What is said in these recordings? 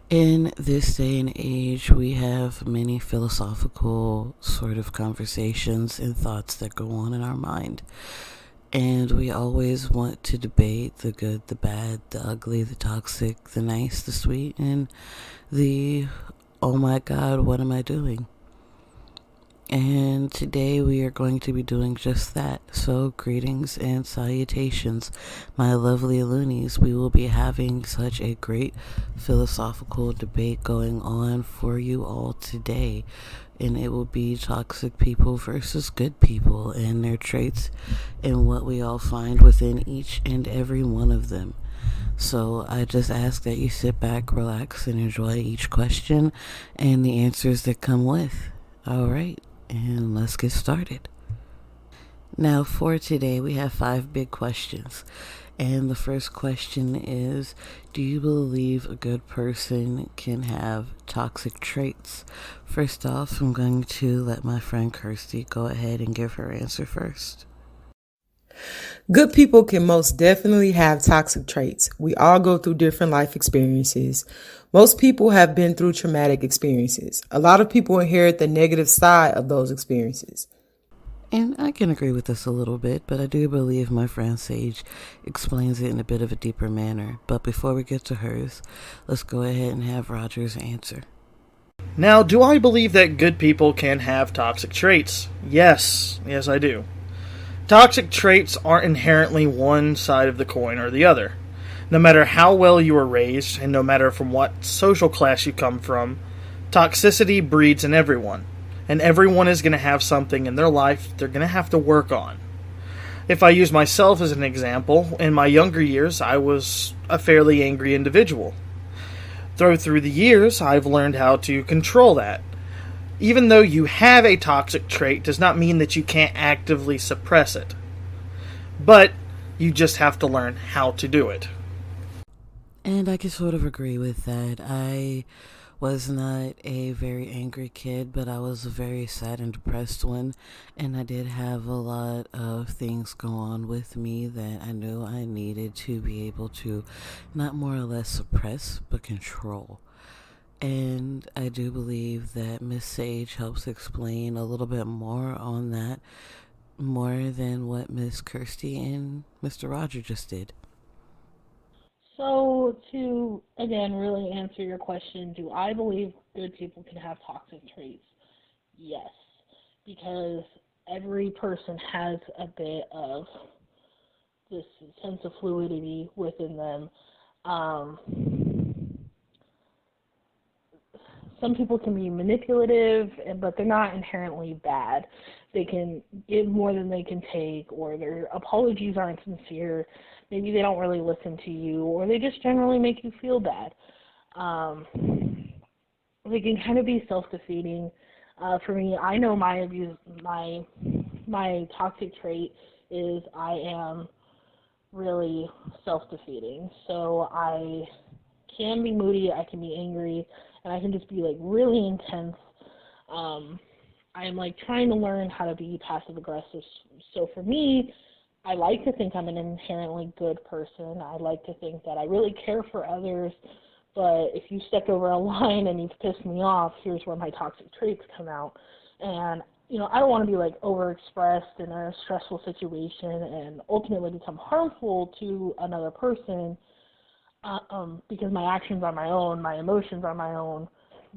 In this day and age, we have many philosophical sort of conversations and thoughts that go on in our mind. And we always want to debate the good, the bad, the ugly, the toxic, the nice, the sweet, and the oh my god, what am I doing? And today we are going to be doing just that. So, greetings and salutations, my lovely loonies. We will be having such a great philosophical debate going on for you all today. And it will be toxic people versus good people and their traits and what we all find within each and every one of them. So I just ask that you sit back, relax, and enjoy each question and the answers that come with. All right, and let's get started. Now, for today, we have five big questions. And the first question is: do you believe a good person can have toxic traits? First off, I'm going to let my friend Kirsty go ahead and give her answer first. Good people can most definitely have toxic traits. We all go through different life experiences. Most people have been through traumatic experiences. A lot of people inherit the negative side of those experiences. And I can agree with this a little bit, but I do believe my friend Sage explains it in a bit of a deeper manner. But before we get to hers, let's go ahead and have Roger's answer. Now, do I believe that good people can have toxic traits? Yes. Yes, I do. Toxic traits aren't inherently one side of the coin or the other. No matter how well you were raised, and no matter from what social class you come from, toxicity breeds in everyone. And everyone is going to have something in their life they're going to have to work on. If I use myself as an example, in my younger years, I was a fairly angry individual. Through the years, I've learned how to control that. Even though you have a toxic trait does not mean that you can't actively suppress it. But you just have to learn how to do it. And I can sort of agree with that. I was not a very angry kid, but I was a very sad and depressed one. And I did have a lot of things go on with me that I knew I needed to be able to not more or less suppress, but control. And I do believe that Miss Sage helps explain a little bit more on that, more than what Miss Kirsty and Mr. Roger just did. So, to again really answer your question, do I believe good people can have toxic traits? Yes, because every person has a bit of this sense of fluidity within them. Um, some people can be manipulative, but they're not inherently bad. They can give more than they can take, or their apologies aren't sincere. Maybe they don't really listen to you, or they just generally make you feel bad. Um, they can kind of be self-defeating. For me, I know my toxic trait is I am really self-defeating. So I can be moody, I can be angry, and I can just be like really intense. Um, I'm like trying to learn how to be passive aggressive. So for me, I like to think I'm an inherently good person. I like to think that I really care for others. But if you step over a line and you've pissed me off, here's where my toxic traits come out. And I don't want to be like overexpressed in a stressful situation and ultimately become harmful to another person because my actions are my own, my emotions are my own,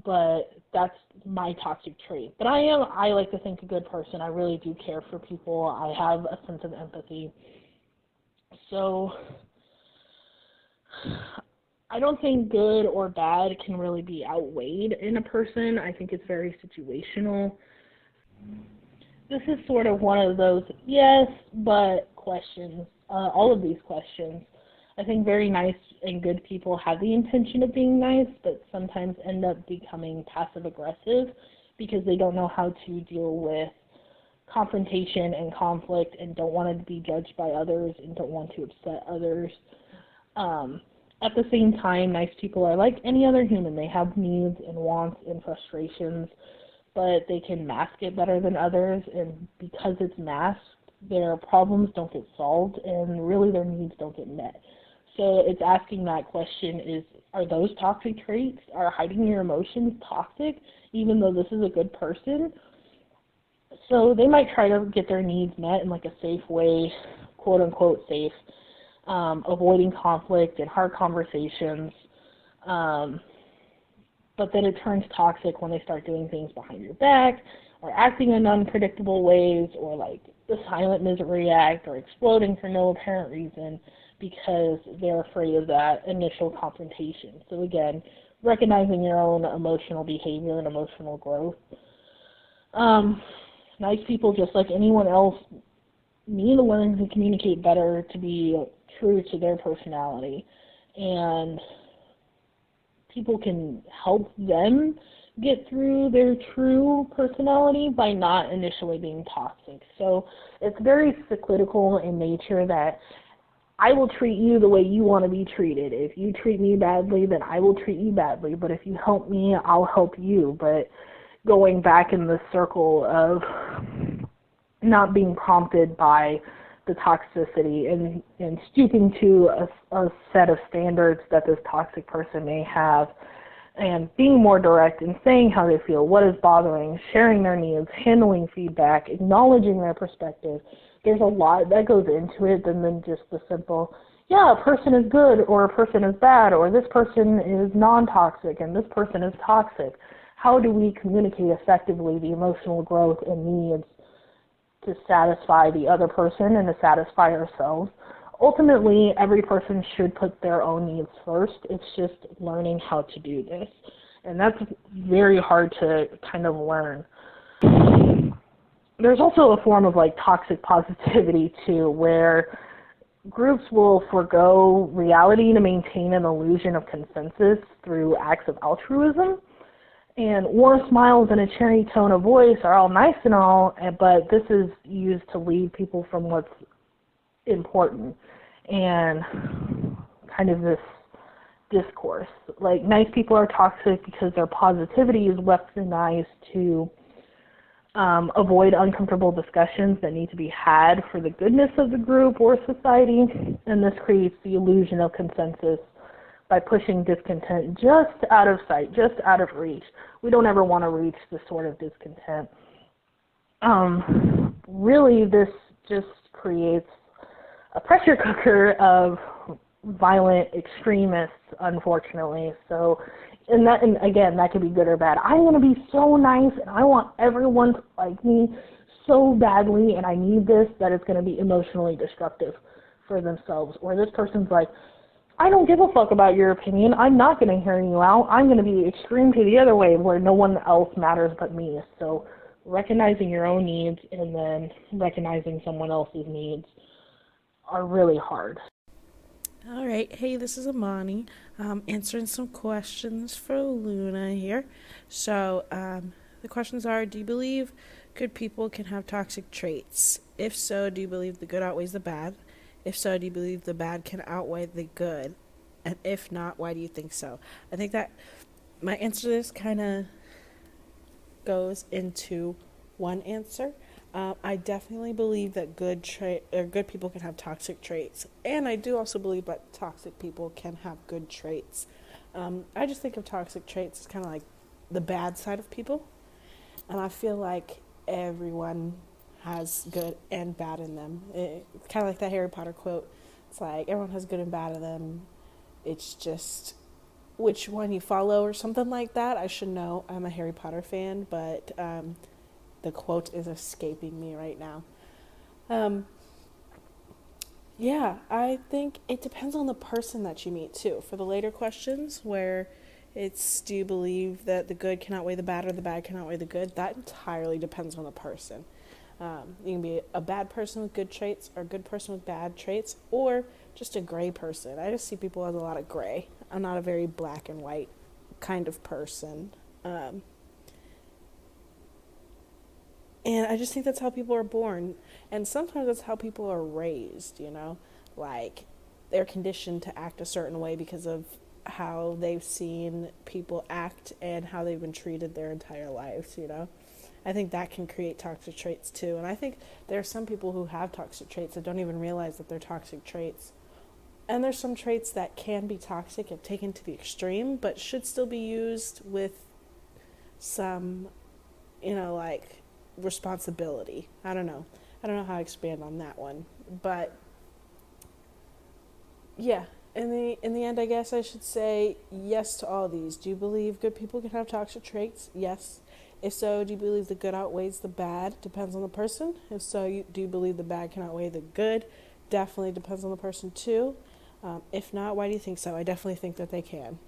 but that's my toxic trait. But I like to think a good person. I really do care for people. I have a sense of empathy. So I don't think good or bad can really be outweighed in a person. I think it's very situational. This is sort of one of those yes, but questions. All of these questions. I think very nice and good people have the intention of being nice, but sometimes end up becoming passive aggressive because they don't know how to deal with confrontation and conflict and don't want to be judged by others and don't want to upset others. Um, at the same time, nice people are like any other human. They have needs and wants and frustrations, but they can mask it better than others, and because it's masked, their problems don't get solved and really their needs don't get met. So it's asking that question is, are those toxic traits? Are hiding your emotions toxic, even though this is a good person? So they might try to get their needs met in like a safe way, quote unquote safe, avoiding conflict and hard conversations. But then it turns toxic when they start doing things behind your back, or acting in unpredictable ways, or like the silent misery act, or exploding for no apparent reason because they're afraid of that initial confrontation. So again, recognizing your own emotional behavior and emotional growth. Nice people, just like anyone else, need to learn to communicate better, to be true to their personality. And people can help them get through their true personality by not initially being toxic. So it's very cyclical in nature that I will treat you the way you want to be treated. If you treat me badly, then I will treat you badly. But if you help me, I'll help you. But going back in the circle of not being prompted by the toxicity and stooping to a set of standards that this toxic person may have, and being more direct and saying how they feel, what is bothering, sharing their needs, handling feedback, acknowledging their perspective. There's a lot that goes into it than just the simple, yeah, a person is good or a person is bad, or this person is non-toxic and this person is toxic. How do we communicate effectively the emotional growth and needs to satisfy the other person and to satisfy ourselves? Ultimately, every person should put their own needs first. It's just learning how to do this. And that's very hard to kind of learn. There's also a form of like toxic positivity too, where groups will forego reality to maintain an illusion of consensus through acts of altruism. And warm smiles and a cheery tone of voice are all nice and all, but this is used to lead people from what's important and kind of this discourse. Like, nice people are toxic because their positivity is weaponized to avoid uncomfortable discussions that need to be had for the goodness of the group or society, and this creates the illusion of consensus by pushing discontent just out of sight, just out of reach. We don't ever want to reach this sort of discontent. Really, this just creates a pressure cooker of violent extremists, unfortunately. So, and again, that could be good or bad. I'm going to be so nice, and I want everyone to like me so badly, and I need this, that it's going to be emotionally destructive for themselves. Or this person's like, I don't give a fuck about your opinion. I'm not going to hear you out. I'm going to be extreme to the other way where no one else matters but me. So recognizing your own needs and then recognizing someone else's needs are really hard. All right. Hey, this is Amani. Answering some questions for Luna here. So the questions are, do you believe good people can have toxic traits? If so, do you believe the good outweighs the bad? If so, do you believe the bad can outweigh the good? And if not, why do you think so? I think that my answer to this kind of goes into one answer. I definitely believe that good people can have toxic traits. And I do also believe that toxic people can have good traits. I just think of toxic traits as kind of like the bad side of people. And I feel like everyone has good and bad in them. It's kind of like that Harry Potter quote. It's like everyone has good and bad in them. It's just which one you follow or something like that. I should know. I'm a Harry Potter fan, but the quote is escaping me right now. Yeah, I think it depends on the person that you meet too. For the later questions where it's, do you believe that the good can outweigh the bad or the bad can outweigh the good? That entirely depends on the person. You can be a bad person with good traits or a good person with bad traits, or just a gray person. I just see people as a lot of gray. I'm not a very black and white kind of person. And I just think that's how people are born. And sometimes that's how people are raised, you know? Like, they're conditioned to act a certain way because of how they've seen people act and how they've been treated their entire lives, you know? I think that can create toxic traits too. And I think there are some people who have toxic traits that don't even realize that they're toxic traits. And there's some traits that can be toxic if taken to the extreme, but should still be used with some, like responsibility. I don't know. I don't know how to expand on that one. But yeah, in the end, I guess I should say yes to all these. Do you believe good people can have toxic traits? Yes. If so, do you believe the good outweighs the bad? Depends on the person. If so, do you believe the bad can outweigh the good? Definitely depends on the person too. If not, why do you think so? I definitely think that they can.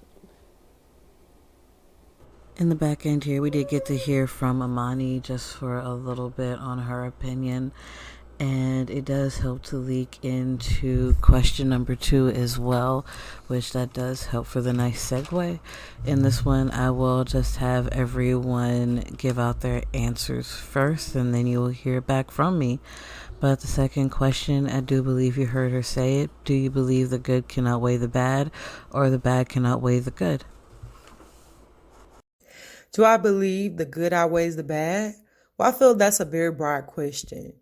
In the back end here, we did get to hear from Amani just for a little bit on her opinion. And it does help to leak into question number 2 as well, which that does help for the nice segue. In this one, I will just have everyone give out their answers first, and then you will hear back from me. But the second question, I do believe you heard her say it. Do you believe the good can outweigh the bad, or the bad can outweigh the good? Do I believe the good outweighs the bad? Well, I feel that's a very broad question.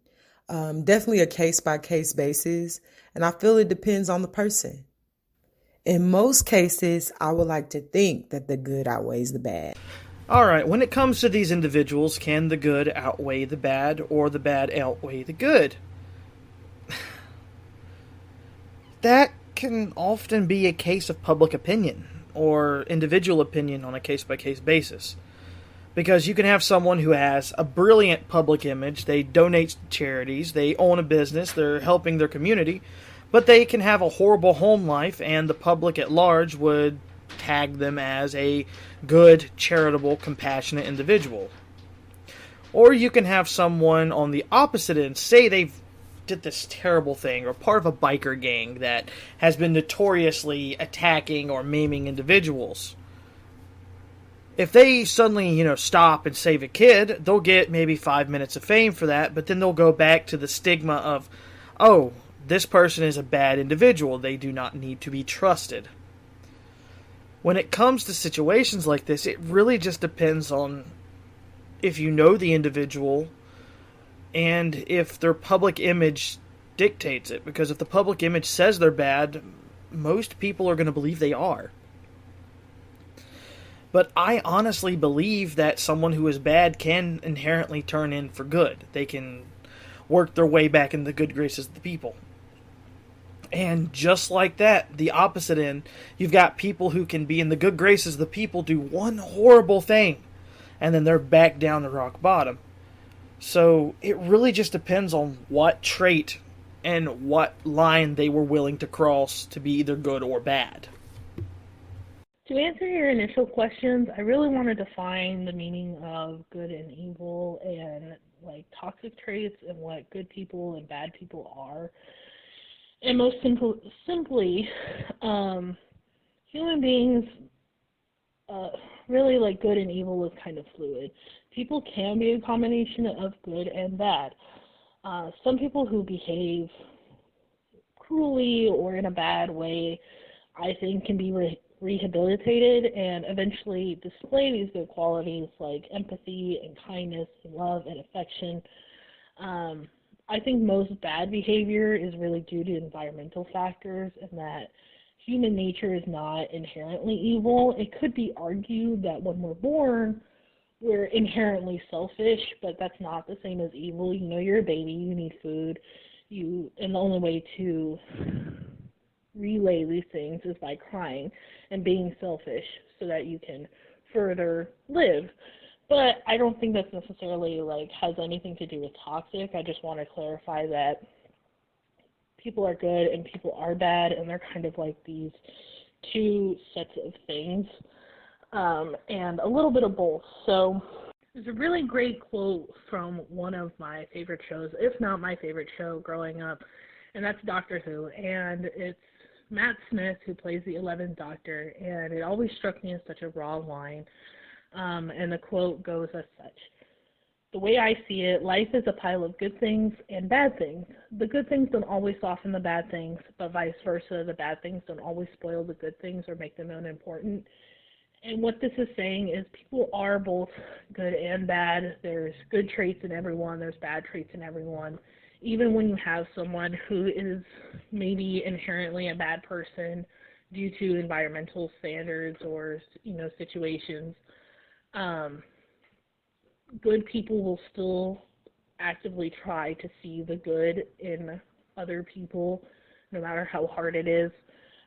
Definitely a case-by-case basis, and I feel it depends on the person. In most cases, I would like to think that the good outweighs the bad. Alright, when it comes to these individuals, can the good outweigh the bad, or the bad outweigh the good? That can often be a case of public opinion, or individual opinion on a case-by-case basis. Because you can have someone who has a brilliant public image, they donate to charities, they own a business, they're helping their community, but they can have a horrible home life, and the public at large would tag them as a good, charitable, compassionate individual. Or you can have someone on the opposite end, say they've did this terrible thing, or part of a biker gang that has been notoriously attacking or maiming individuals. If they suddenly, stop and save a kid, they'll get maybe 5 minutes of fame for that, but then they'll go back to the stigma of, oh, this person is a bad individual, they do not need to be trusted. When it comes to situations like this, it really just depends on if you know the individual and if their public image dictates it. Because if the public image says they're bad, most people are going to believe they are. But I honestly believe that someone who is bad can inherently turn in for good. They can work their way back in the good graces of the people. And just like that, the opposite end, you've got people who can be in the good graces of the people, do one horrible thing, and then they're back down to rock bottom. So it really just depends on what trait and what line they were willing to cross to be either good or bad. To answer your initial questions, I really want to define the meaning of good and evil and toxic traits and what good people and bad people are. And most simply, human beings, really good and evil is kind of fluid. People can be a combination of good and bad. Some people who behave cruelly or in a bad way, I think, can be rehabilitated and eventually display these good qualities like empathy and kindness and love and affection. I think most bad behavior is really due to environmental factors, and that human nature is not inherently evil. It could be argued that when we're born, we're inherently selfish, but that's not the same as evil. You're a baby, you need food, and the only way to relay these things is by crying and being selfish so that you can further live. But I don't think that's necessarily has anything to do with toxic. I just want to clarify that people are good and people are bad, and they're kind of these two sets of things, and a little bit of both. So there's a really great quote from one of my favorite shows, if not my favorite show growing up, and that's Doctor Who. And it's Matt Smith who plays the 11th Doctor, and it always struck me as such a raw line. And the quote goes as such: "The way I see it, life is a pile of good things and bad things. The good things don't always soften the bad things, but vice versa, the bad things don't always spoil the good things or make them unimportant." And what this is saying is people are both good and bad. There's good traits in everyone, there's bad traits in everyone. even when you have someone who is maybe inherently a bad person due to environmental standards or, situations, good people will still actively try to see the good in other people, no matter how hard it is.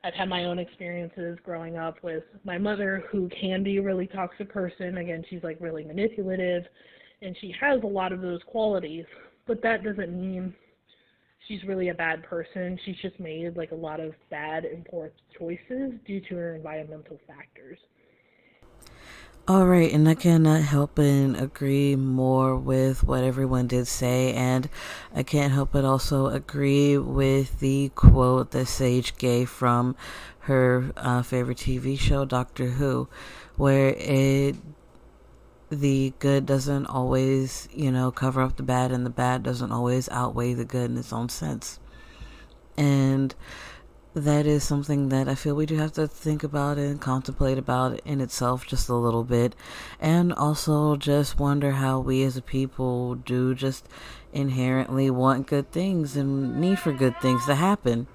I've had my own experiences growing up with my mother, who can be a really toxic person. Again, she's like really manipulative, and she has a lot of those qualities, but that doesn't mean she's really a bad person. She's just made like a lot of bad and poor choices due to her environmental factors. All right, and I cannot help but agree more with what everyone did say, and I can't help but also agree with the quote that Sage gave from her favorite TV show, Doctor Who, where the good doesn't always, cover up the bad, and the bad doesn't always outweigh the good in its own sense. And that is something that I feel we do have to think about and contemplate about in itself just a little bit. And also just wonder how we as a people do just inherently want good things and need for good things to happen.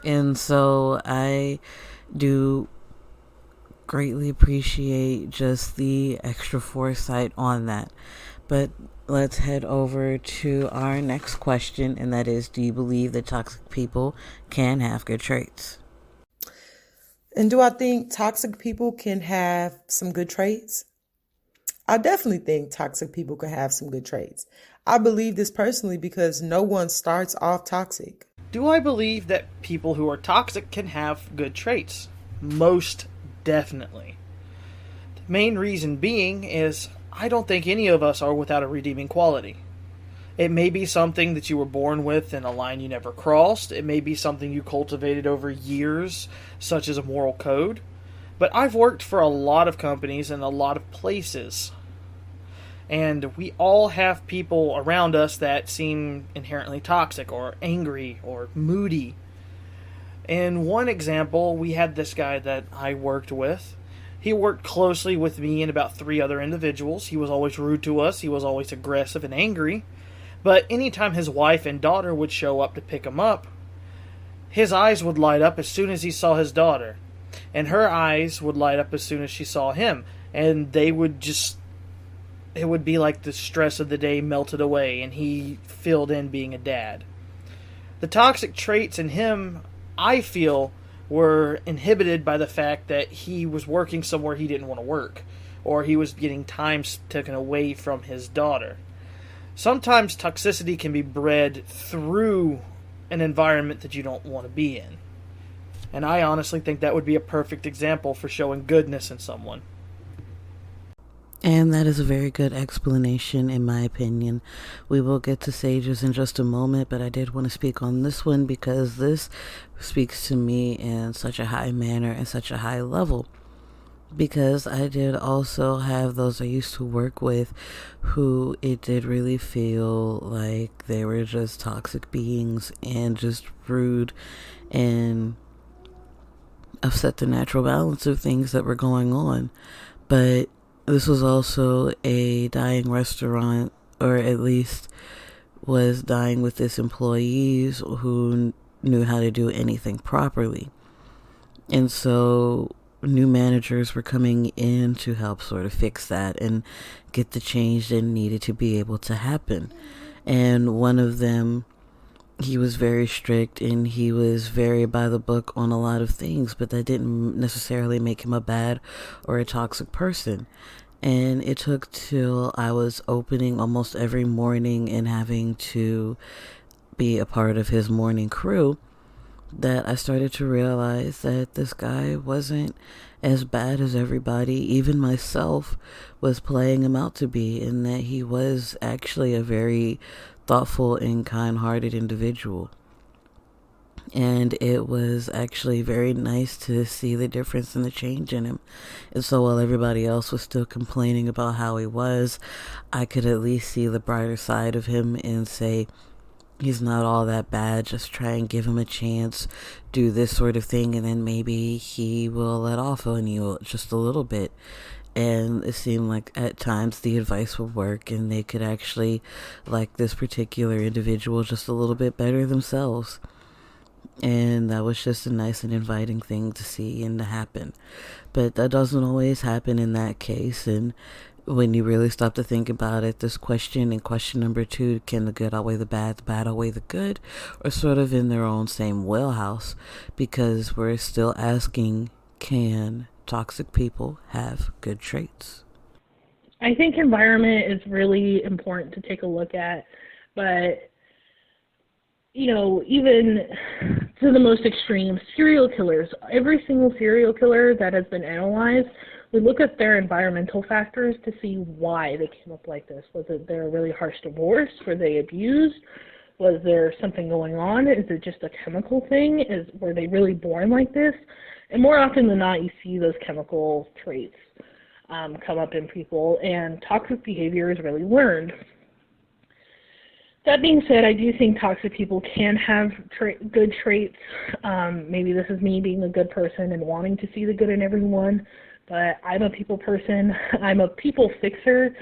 And so I do greatly appreciate just the extra foresight on that. But let's head over to our next question, and that is, do you believe that toxic people can have good traits? And do I think toxic people can have some good traits? I definitely think toxic people can have some good traits. I believe this personally because no one starts off toxic. Do I believe that people who are toxic can have good traits? Most definitely. The main reason being is I don't think any of us are without a redeeming quality. It may be something that you were born with and a line you never crossed. It may be something you cultivated over years, such as a moral code. But I've worked for a lot of companies and a lot of places. And we all have people around us that seem inherently toxic or angry or moody. In one example, we had this guy that I worked with. He worked closely with me and about 3 other individuals. He was always rude to us. He was always aggressive and angry. But anytime his wife and daughter would show up to pick him up, his eyes would light up as soon as he saw his daughter. And her eyes would light up as soon as she saw him. And they would just... It would be like the stress of the day melted away and he filled in being a dad. The toxic traits in him, I feel, were inhibited by the fact that he was working somewhere he didn't want to work, or he was getting time taken away from his daughter. Sometimes toxicity can be bred through an environment that you don't want to be in. And I honestly think that would be a perfect example for showing goodness in someone. And that is a very good explanation, in my opinion. We will get to Sage's in just a moment, but I did want to speak on this one because this speaks to me in such a high manner and such a high level. Because I did also have those I used to work with who it did really feel like they were just toxic beings and just rude and upset the natural balance of things that were going on. But this was also a dying restaurant, or at least was dying with its employees who knew how to do anything properly. And so new managers were coming in to help sort of fix that and get the change that needed to be able to happen. And one of them, he was very strict and he was very by the book on a lot of things, but that didn't necessarily make him a bad or a toxic person. And it took till I was opening almost every morning and having to be a part of his morning crew that I started to realize that this guy wasn't as bad as everybody, even myself, was playing him out to be, and that he was actually a very thoughtful and kind-hearted individual. And it was actually very nice to see the difference and the change in him. And so while everybody else was still complaining about how he was, I could at least see the brighter side of him and say, he's not all that bad. Just try and give him a chance, do this sort of thing, and then maybe he will let off on you just a little bit. And it seemed like at times the advice would work and they could actually like this particular individual just a little bit better themselves. And that was just a nice and inviting thing to see and to happen. But that doesn't always happen in that case. And when you really stop to think about it, this question and question number 2, can the good outweigh the bad outweigh the good, are sort of in their own same wheelhouse, because we're still asking, can toxic people have good traits? I think environment is really important to take a look at, but even to the most extreme, serial killers, every single serial killer that has been analyzed, we look at their environmental factors to see why they came up like this. Was it their really harsh divorce? Were they abused? Was there something going on? Is it just a chemical thing? Were they really born like this? And more often than not, you see those chemical traits come up in people, and toxic behavior is really learned. That being said, I do think toxic people can have good traits. Maybe this is me being a good person and wanting to see the good in everyone, but I'm a people person. I'm a people fixer,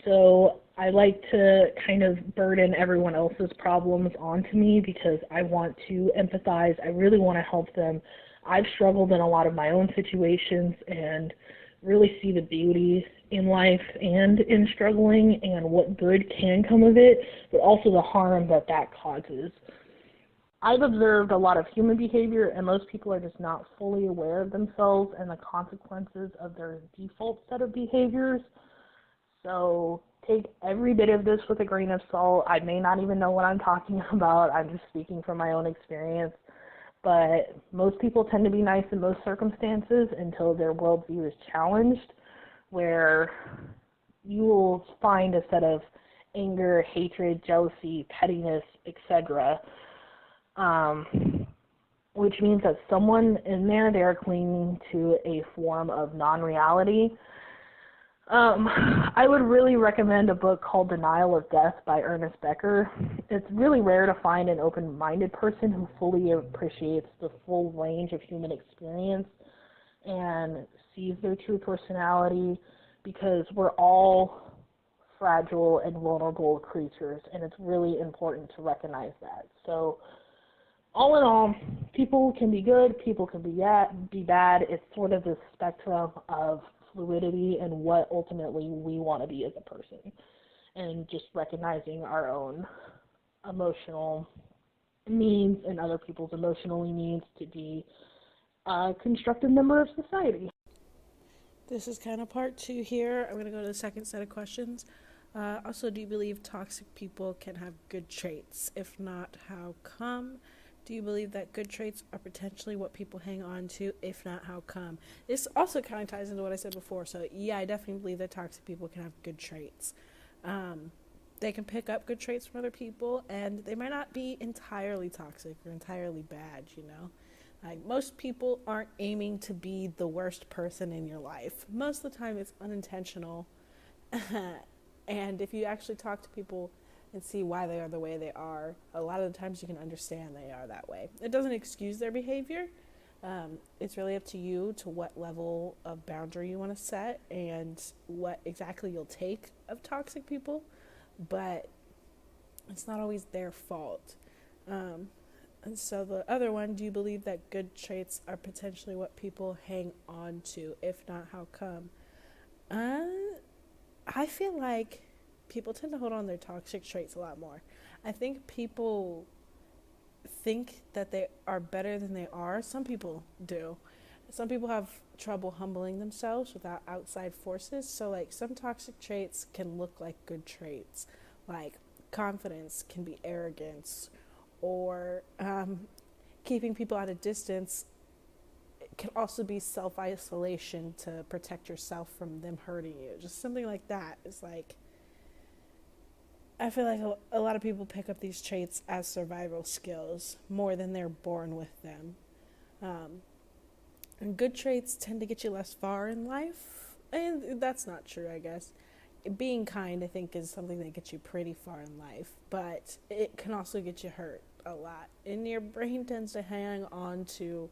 so I like to kind of burden everyone else's problems onto me because I want to empathize. I really want to help them. I've struggled in a lot of my own situations and really see the beauty in life and in struggling and what good can come of it, but also the harm that causes. I've observed a lot of human behavior, and most people are just not fully aware of themselves and the consequences of their default set of behaviors. So take every bit of this with a grain of salt. I may not even know what I'm talking about. I'm just speaking from my own experience. But most people tend to be nice in most circumstances until their worldview is challenged, where you will find a set of anger, hatred, jealousy, pettiness, etc., which means that someone in there, they're clinging to a form of non-reality. I would really recommend a book called Denial of Death by Ernest Becker. It's really rare to find an open-minded person who fully appreciates the full range of human experience and sees their true personality, because we're all fragile and vulnerable creatures, and it's really important to recognize that. So all in all, people can be good, people can be bad. It's sort of this spectrum of fluidity and what ultimately we want to be as a person, and just recognizing our own emotional needs and other people's emotional needs to be a constructive member of society. This is kind of part 2 here. I'm going to go to the second set of questions. Also, do you believe toxic people can have good traits? If not, how come? Do you believe that good traits are potentially what people hang on to? If not, how come? This also kind of ties into what I said before. So, yeah, I definitely believe that toxic people can have good traits. They can pick up good traits from other people, and they might not be entirely toxic or entirely bad, Like, most people aren't aiming to be the worst person in your life. Most of the time, it's unintentional. And if you actually talk to people and see why they are the way they are, a lot of the times you can understand they are that way. It doesn't excuse their behavior. It's really up to you to what level of boundary you want to set and what exactly you'll take of toxic people. But it's not always their fault. And so the other one, do you believe that good traits are potentially what people hang on to? If not, how come? I feel like people tend to hold on to their toxic traits a lot more. I think people think that they are better than they are. Some people do. Some people have trouble humbling themselves without outside forces. So, like, some toxic traits can look like good traits. Like, confidence can be arrogance, or keeping people at a distance. It can also be self-isolation to protect yourself from them hurting you. Just something like that. It's like, I feel like a lot of people pick up these traits as survival skills more than they're born with them. And good traits tend to get you less far in life. And that's not true, I guess. Being kind, I think, is something that gets you pretty far in life. But it can also get you hurt a lot. And your brain tends to hang on to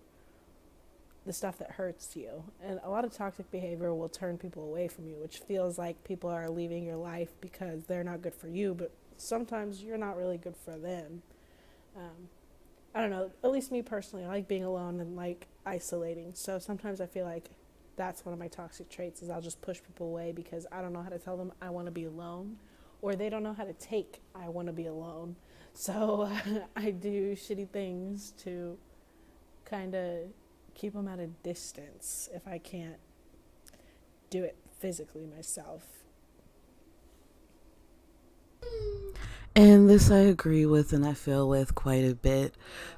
the stuff that hurts you. And a lot of toxic behavior will turn people away from you, which feels like people are leaving your life because they're not good for you, but sometimes you're not really good for them. I don't know, at least me personally, I like being alone and like isolating. So sometimes I feel like that's one of my toxic traits is I'll just push people away because I don't know how to tell them I want to be alone, or they don't know how to take I want to be alone. So I do shitty things to kind of keep them at a distance if I can't do it physically myself. And this I agree with and I feel with quite a bit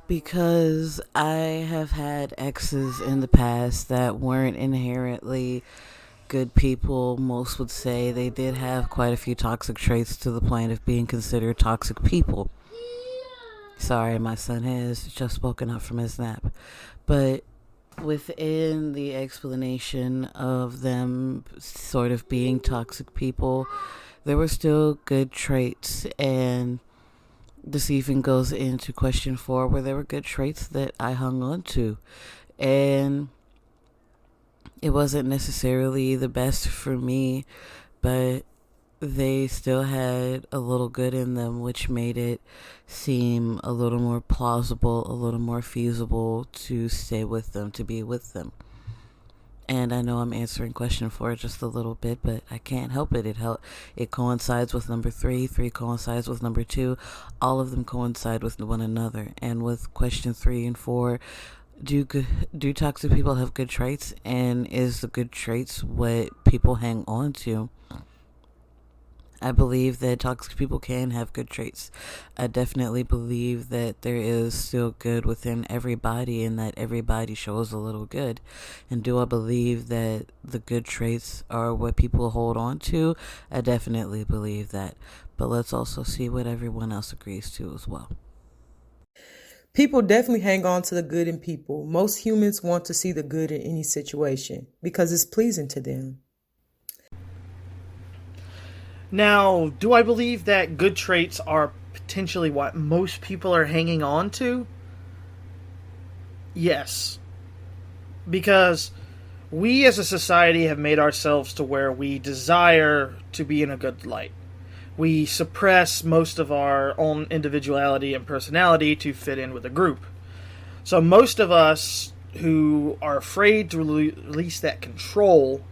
because I have had exes in the past that weren't inherently good people. Most would say they did have quite a few toxic traits to the point of being considered toxic people. Sorry, my son has just woken up from his nap. But within the explanation of them sort of being toxic people, there were still good traits, and this even goes into question 4, where there were good traits that I hung on to, and it wasn't necessarily the best for me, but they still had a little good in them, which made it seem a little more plausible, a little more feasible to stay with them, to be with them. And I know I'm answering question 4 just a little bit, but I can't help it. It coincides with number 3. 3 coincides with number 2. All of them coincide with one another. And with question 3 and 4, do toxic people have good traits? And is the good traits what people hang on to? I believe that toxic people can have good traits. I definitely believe that there is still good within everybody and that everybody shows a little good. And do I believe that the good traits are what people hold on to? I definitely believe that. But let's also see what everyone else agrees to as well. People definitely hang on to the good in people. Most humans want to see the good in any situation because it's pleasing to them. Now, do I believe that good traits are potentially what most people are hanging on to? Yes. Because we as a society have made ourselves to where we desire to be in a good light. We suppress most of our own individuality and personality to fit in with a group. So most of us who are afraid to release that control,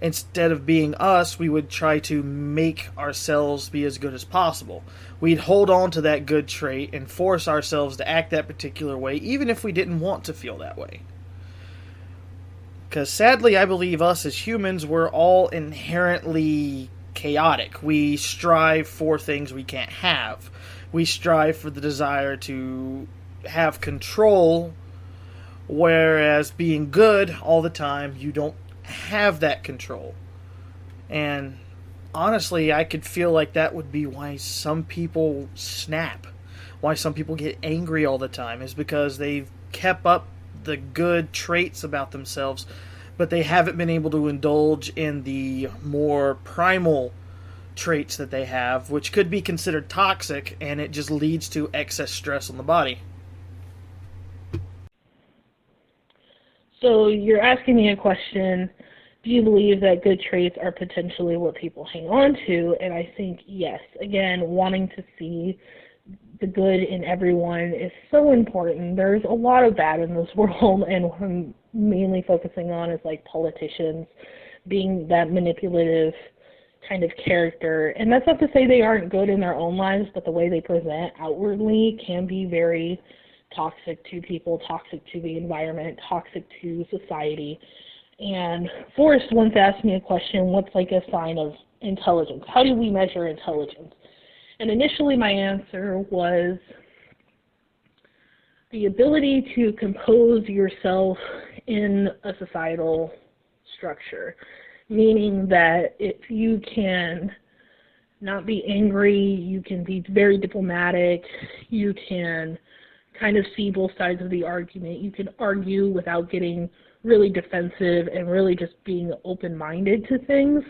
instead of being us, we would try to make ourselves be as good as possible. We'd hold on to that good trait and force ourselves to act that particular way, even if we didn't want to feel that way. Because sadly, I believe us as humans, we're all inherently chaotic. We strive for things we can't have. We strive for the desire to have control, whereas being good all the time, you don't have that control. And honestly, I could feel like that would be why some people snap, why some people get angry all the time, is because they've kept up the good traits about themselves, but they haven't been able to indulge in the more primal traits that they have, which could be considered toxic, and it just leads to excess stress on the body. So you're asking me a question, do you believe that good traits are potentially what people hang on to? And I think yes. Again, wanting to see the good in everyone is so important. There's a lot of bad in this world, and what I'm mainly focusing on is like politicians being that manipulative kind of character. And that's not to say they aren't good in their own lives, but the way they present outwardly can be very toxic to people, toxic to the environment, toxic to society. And Forrest once asked me a question, what's like a sign of intelligence? How do we measure intelligence? And initially my answer was the ability to compose yourself in a societal structure, meaning that if you can not be angry, you can be very diplomatic, you can kind of see both sides of the argument, you can argue without getting really defensive and really just being open-minded to things,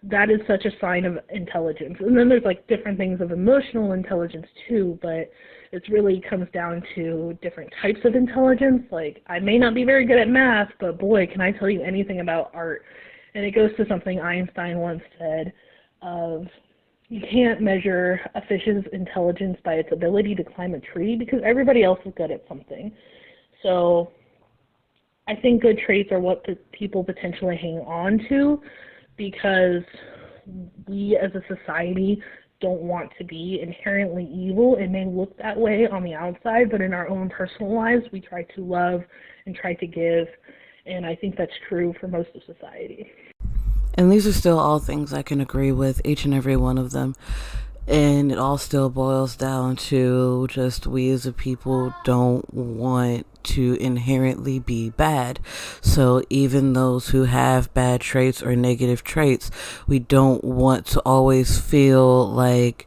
that is such a sign of intelligence. And then there's like different things of emotional intelligence too, but it really comes down to different types of intelligence. Like, I may not be very good at math, but boy, can I tell you anything about art. And it goes to something Einstein once said of, you can't measure a fish's intelligence by its ability to climb a tree because everybody else is good at something. So I think good traits are what people potentially hang on to because we as a society don't want to be inherently evil. It may look that way on the outside, but in our own personal lives, we try to love and try to give, and I think that's true for most of society. And these are still all things I can agree with, each and every one of them. And it all still boils down to just we as a people don't want to inherently be bad. So even those who have bad traits or negative traits, we don't want to always feel like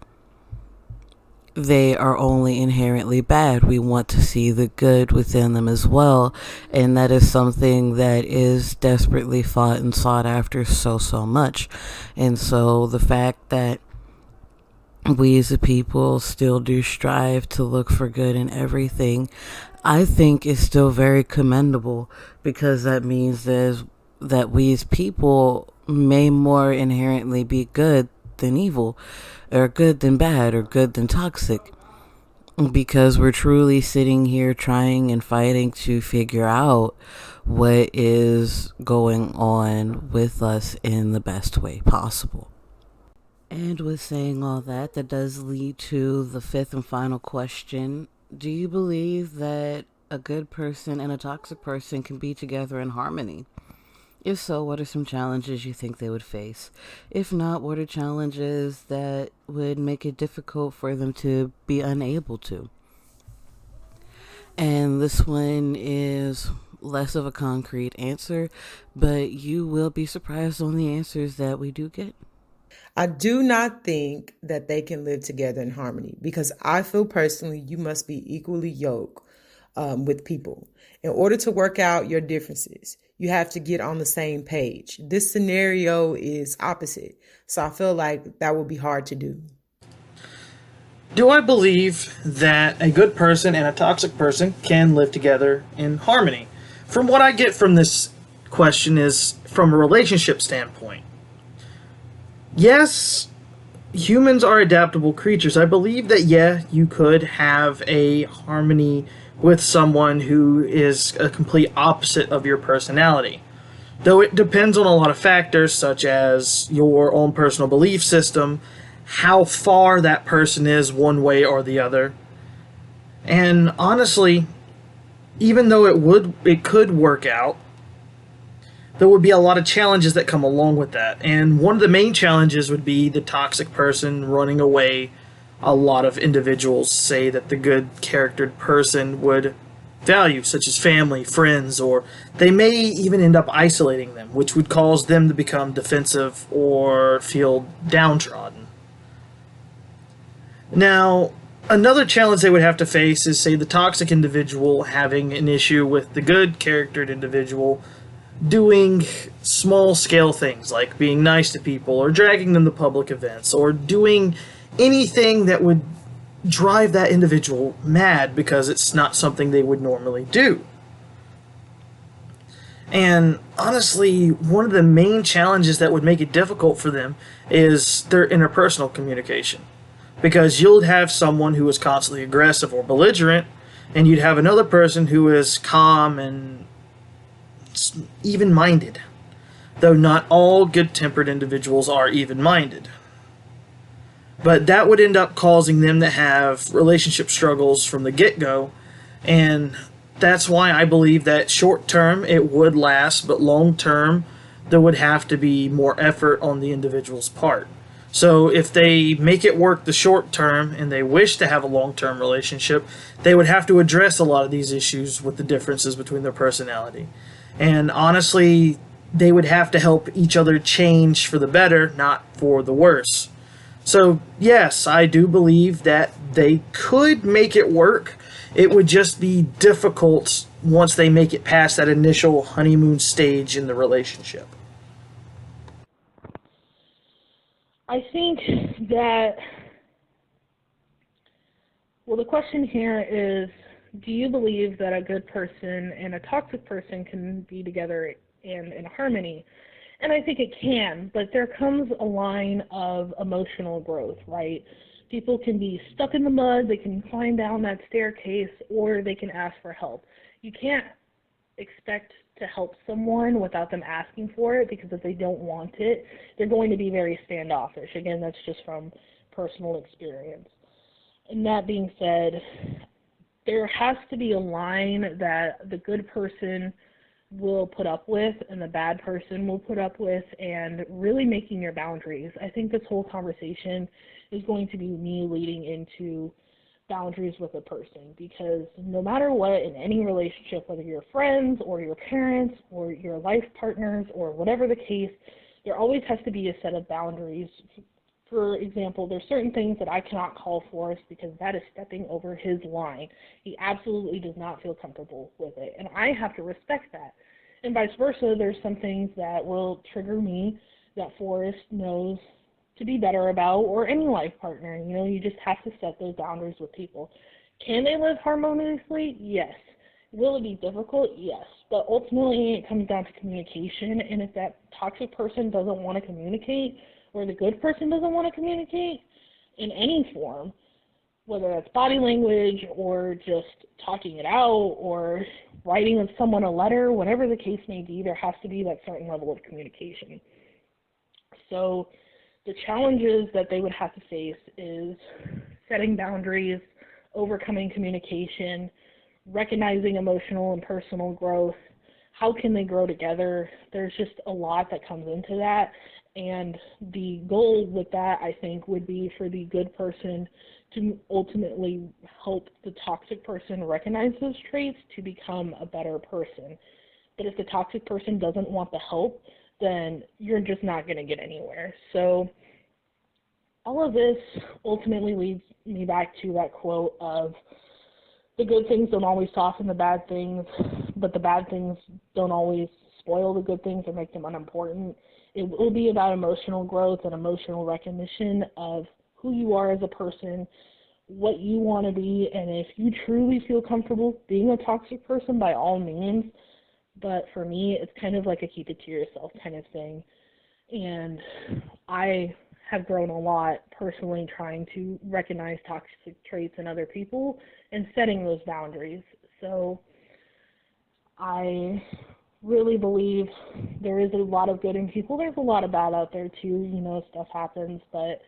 they are only inherently bad. We want to see the good within them as well. And that is something that is desperately fought and sought after so much. And so the fact that we as a people still do strive to look for good in everything, I think is still very commendable, because that means that we as people may more inherently be good than evil, or good than bad, or good than toxic, because we're truly sitting here trying and fighting to figure out what is going on with us in the best way possible. And with saying all that, that does lead to the fifth and final question. Do you believe that a good person and a toxic person can be together in harmony? If so, what are some challenges you think they would face? If not, what are challenges that would make it difficult for them to be unable to? And this one is less of a concrete answer, but you will be surprised on the answers that we do get. I do not think that they can live together in harmony because I feel personally you must be equally yoked with people. In order to work out your differences, you have to get on the same page. This scenario is opposite, so I feel like that would be hard to do. Do I believe that a good person and a toxic person can live together in harmony? From what I get from this question is from a relationship standpoint. Yes, humans are adaptable creatures. I believe that, yeah, you could have a harmony with someone who is a complete opposite of your personality. Though it depends on a lot of factors, such as your own personal belief system, how far that person is one way or the other. And honestly, even though it could work out, there would be a lot of challenges that come along with that. And one of the main challenges would be the toxic person running away. A lot of individuals say that the good charactered person would value, such as family, friends, or they may even end up isolating them, which would cause them to become defensive or feel downtrodden. Now, another challenge they would have to face is, say, the toxic individual having an issue with the good charactered individual doing small-scale things like being nice to people or dragging them to public events or doing anything that would drive that individual mad because it's not something they would normally do. And honestly, one of the main challenges that would make it difficult for them is their interpersonal communication. Because you'll have someone who is constantly aggressive or belligerent, and you'd have another person who is calm and even-minded. Though not all good-tempered individuals are even-minded. But that would end up causing them to have relationship struggles from the get-go, and that's why I believe that short-term it would last, but long-term there would have to be more effort on the individual's part. So if they make it work the short term and they wish to have a long-term relationship, they would have to address a lot of these issues with the differences between their personality. And honestly, they would have to help each other change for the better, not for the worse. So yes, I do believe that they could make it work. It would just be difficult once they make it past that initial honeymoon stage in the relationship. I think that Well, the question here is, do you believe that a good person and a toxic person can be together and in harmony? And I think it can, but there comes a line of emotional growth, right? People can be stuck in the mud, they can climb down that staircase, or they can ask for help. You can't expect to help someone without them asking for it, because if they don't want it, they're going to be very standoffish. Again, that's just from personal experience. And that being said, there has to be a line that the good person will put up with and the bad person will put up with, and really making your boundaries. I think this whole conversation is going to be me leading into boundaries with a person, because no matter what, in any relationship, whether you're friends or your parents or your life partners or whatever the case, there always has to be a set of boundaries. For example, there's certain things that I cannot call Forrest because that is stepping over his line. He absolutely does not feel comfortable with it, and I have to respect that. And vice versa, there's some things that will trigger me that Forrest knows to be better about, or any life partner. You know, you just have to set those boundaries with people. Can they live harmoniously? Yes. Will it be difficult? Yes. But ultimately, it comes down to communication, and if that toxic person doesn't want to communicate, or the good person doesn't want to communicate in any form, whether that's body language or just talking it out or writing someone a letter, whatever the case may be, there has to be that certain level of communication. So the challenges that they would have to face is setting boundaries, overcoming communication, recognizing emotional and personal growth. How can they grow together? There's just a lot that comes into that. And the goal with that, I think, would be for the good person to ultimately help the toxic person recognize those traits to become a better person. But if the toxic person doesn't want the help, then you're just not going to get anywhere. So all of this ultimately leads me back to that quote of, the good things don't always soften the bad things, but the bad things don't always spoil the good things or make them unimportant. It will be about emotional growth and emotional recognition of who you are as a person, what you want to be, and if you truly feel comfortable being a toxic person, by all means. But for me, it's kind of like a keep it to yourself kind of thing. And I have grown a lot personally trying to recognize toxic traits in other people and setting those boundaries. So I really believe there is a lot of good in people. There's a lot of bad out there too. You know, stuff happens, but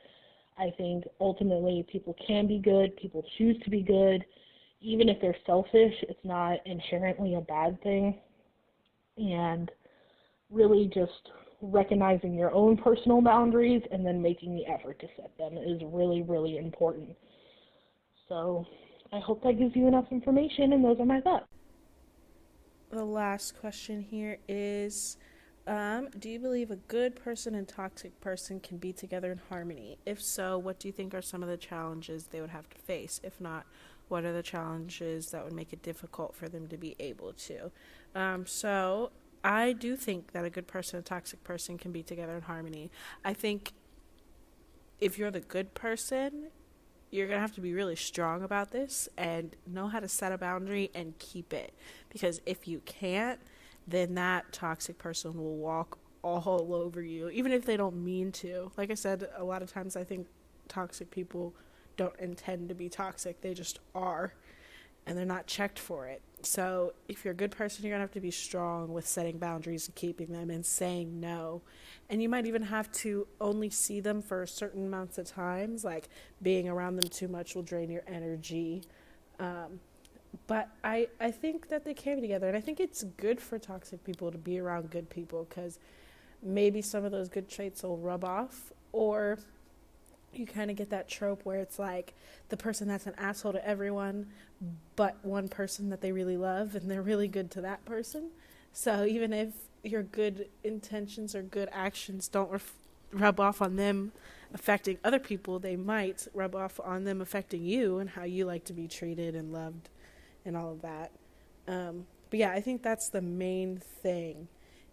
I think ultimately people can be good. People choose to be good. Even if they're selfish, it's not inherently a bad thing. And really just recognizing your own personal boundaries and then making the effort to set them is really, really important. So I hope that gives you enough information, and those are my thoughts. The last question here is, do you believe a good person and toxic person can be together in harmony? If so, what do you think are some of the challenges they would have to face? If not, what are the challenges that would make it difficult for them to be able to? So I do think that a good person and a toxic person can be together in harmony. I think if you're the good person, you're going to have to be really strong about this and know how to set a boundary and keep it. Because if you can't, then that toxic person will walk all over you, even if they don't mean to. Like I said, a lot of times I think toxic people don't intend to be toxic. They just are, and they're not checked for it. So if you're a good person, you're going to have to be strong with setting boundaries and keeping them and saying no. And you might even have to only see them for certain amounts of times, like being around them too much will drain your energy. But I think that they can be together, and I think it's good for toxic people to be around good people, because maybe some of those good traits will rub off, or you kind of get that trope where it's like the person that's an asshole to everyone, but one person that they really love, and they're really good to that person. So even if your good intentions or good actions don't rub off on them affecting other people, they might rub off on them affecting you and how you like to be treated and loved and all of that. But yeah, I think that's the main thing,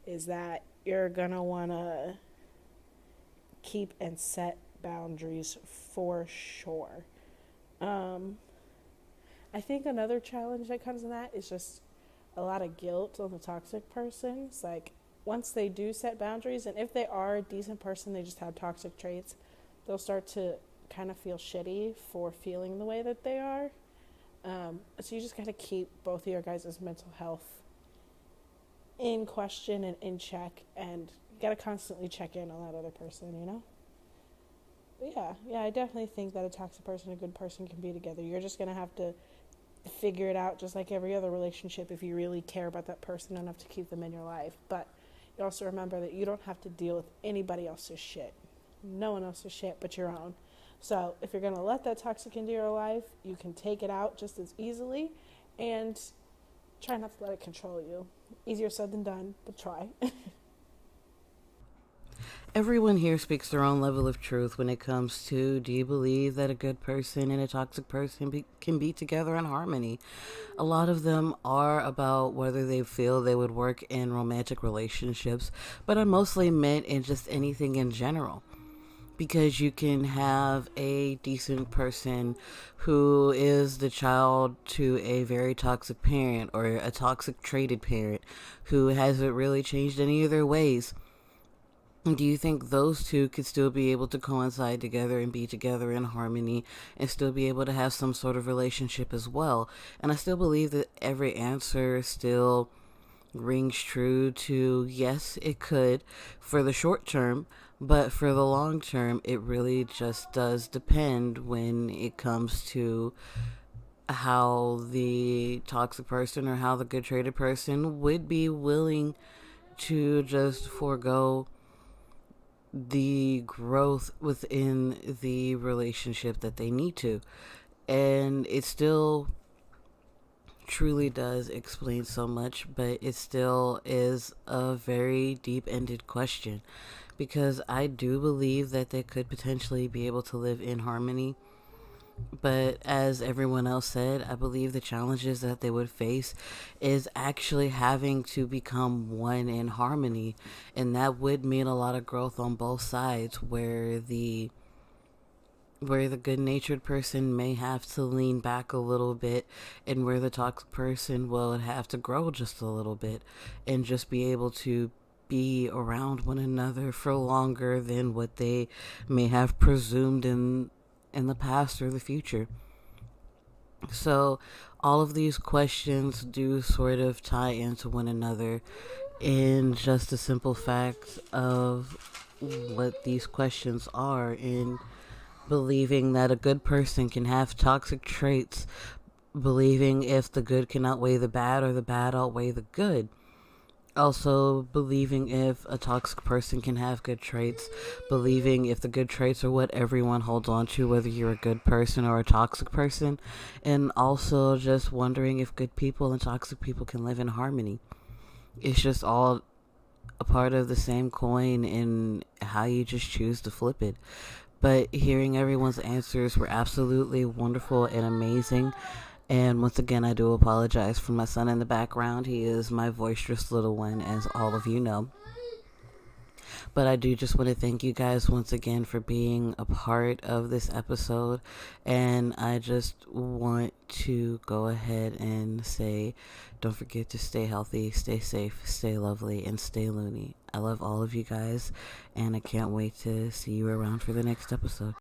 is that you're going to want to keep and set boundaries for sure. I think another challenge that comes in that is just a lot of guilt on the toxic person. It's like once they do set boundaries, and if they are a decent person, they just have toxic traits, they'll start to kind of feel shitty for feeling the way that they are. So you just got to keep both of your guys' mental health in question and in check, and you got to constantly check in on that other person, you know? But yeah, I definitely think that a toxic person and a good person can be together. You're just going to have to figure it out just like every other relationship if you really care about that person enough to keep them in your life. But you also remember that you don't have to deal with anybody else's shit. No one else's shit but your own. So if you're going to let that toxic into your life, you can take it out just as easily and try not to let it control you. Easier said than done, but try. Everyone here speaks their own level of truth when it comes to, do you believe that a good person and a toxic person can be together in harmony? A lot of them are about whether they feel they would work in romantic relationships, but I mostly meant in just anything in general. Because you can have a decent person who is the child to a very toxic parent or a toxic traded parent who hasn't really changed any of their ways. Do you think those two could still be able to coincide together and be together in harmony and still be able to have some sort of relationship as well? And I still believe that every answer still rings true to yes, it could for the short term, but for the long term, it really just does depend when it comes to how the toxic person or how the good traded person would be willing to just forego the growth within the relationship that they need to. And it still truly does explain so much, but it still is a very deep-ended question, because I do believe that they could potentially be able to live in harmony. But as everyone else said, I believe the challenges that they would face is actually having to become one in harmony. And that would mean a lot of growth on both sides, where the good-natured person may have to lean back a little bit, and where the toxic person will have to grow just a little bit and just be able to be around one another for longer than what they may have presumed in the past or the future. So all of these questions do sort of tie into one another in just the simple fact of what these questions are, in believing that a good person can have toxic traits, believing if the good can outweigh the bad or the bad outweigh the good. Also, believing if a toxic person can have good traits, believing if the good traits are what everyone holds on to, whether you're a good person or a toxic person, and also just wondering if good people and toxic people can live in harmony. It's just all a part of the same coin in how you just choose to flip it. But hearing everyone's answers were absolutely wonderful and amazing. And once again, I do apologize for my son in the background. He is my boisterous little one, as all of you know. But I do just want to thank you guys once again for being a part of this episode. And I just want to go ahead and say, don't forget to stay healthy, stay safe, stay lovely, and stay loony. I love all of you guys, and I can't wait to see you around for the next episode.